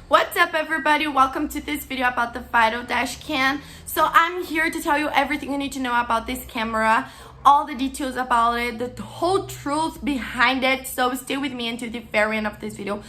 What's up everybody, welcome to this video about the Fido dash cam. So I'm here to tell you everything you need to know about this camera, all the details about it, the whole truth behind it. So stay with me until the very end of this video.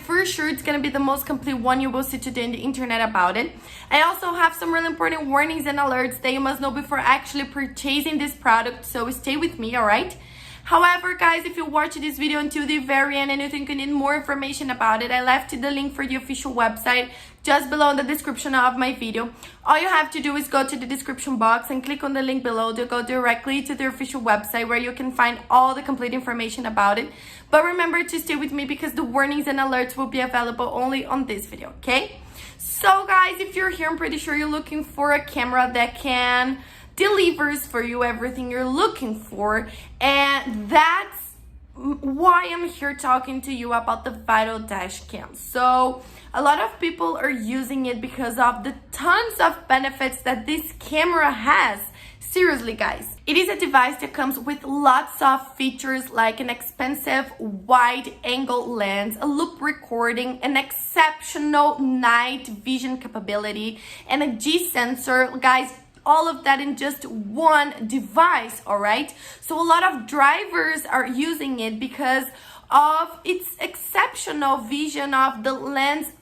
For sure it's gonna be the most complete one you will see today on the internet about it. I also have some really important warnings and alerts that you must know before actually purchasing this product, so stay with me, all right? However, guys, if you watch this video until the very end and you think you need more information about it, I left the link for the official website just below in the description of my video. All you have to do is go to the description box and click on the link below to go directly to the official website where you can find all the complete information about it. But remember to stay with me because the warnings and alerts will be available only on this video, okay? So guys, if you're here, I'm pretty sure you're looking for a camera that delivers for you everything you're looking for, and that's why I'm here talking to you about the Fido dash cam. So a lot of people are using it because of the tons of benefits that this camera has. Seriously guys, it is a device that comes with lots of features like an expensive wide angle lens, a loop recording, an exceptional night vision capability, and a G sensor. Guys, all of that in just one device, all right? So a lot of drivers are using it because of its exceptional vision of the lens.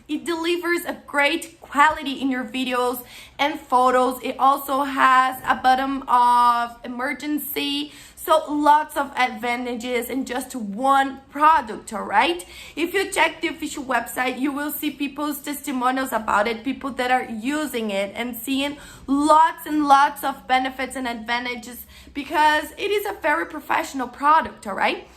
It delivers a great quality in your videos and photos. It also has a button of emergency, so lots of advantages in just one product, all right? If you check the official website, you will see people's testimonials about it, people that are using it and seeing lots and lots of benefits and advantages because it is a very professional product, all right?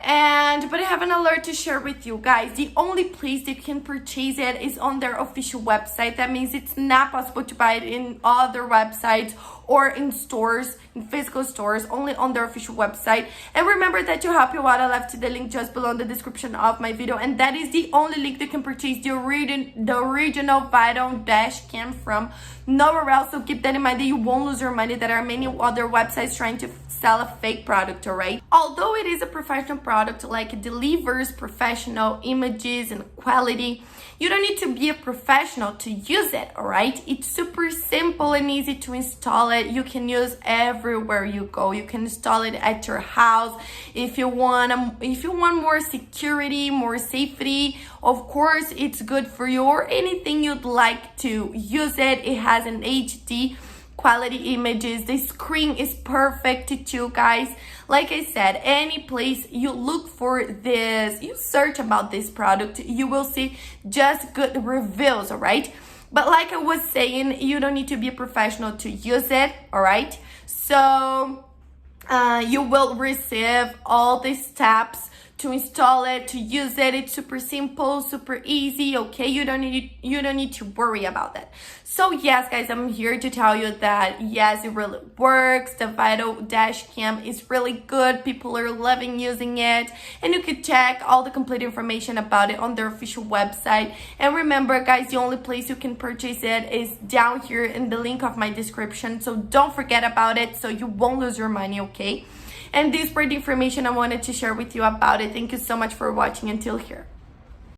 But I have an alert to share with you guys. The only place that you can purchase it is on their official website. That means it's not possible to buy it in other websites or in stores, in physical stores, only on their official website. And remember that to help you out, I left the link just below in the description of my video, and that is the only link that can purchase the original Fido dash cam from, nowhere else. So keep that in mind that you won't lose your money. There are many other websites trying to sell a fake product, all right? Although it is a professional product, like it delivers professional images and quality, you don't need to be a professional to use it, all right? It's super simple and easy to install it. You can use everywhere you go. You can install it at your house. If you want more security, more safety, of course, it's good for you, or anything you'd like to use it. It has an HD quality images. The screen is perfect too, guys. Like I said, any place you look for this, you search about this product, you will see just good reviews, all right? But like I was saying, you don't need to be a professional to use it, all right? So you will receive all the steps to install it, to use it. It's super simple, super easy, okay? You don't need to worry about that. So yes, guys, I'm here to tell you that yes, it really works. The Fido dash cam is really good. People are loving using it, and you can check all the complete information about it on their official website. And remember, guys, the only place you can purchase it is down here in the link of my description. So don't forget about it, so you won't lose your money, okay? And this was the information I wanted to share with you about it. Thank you so much for watching until here.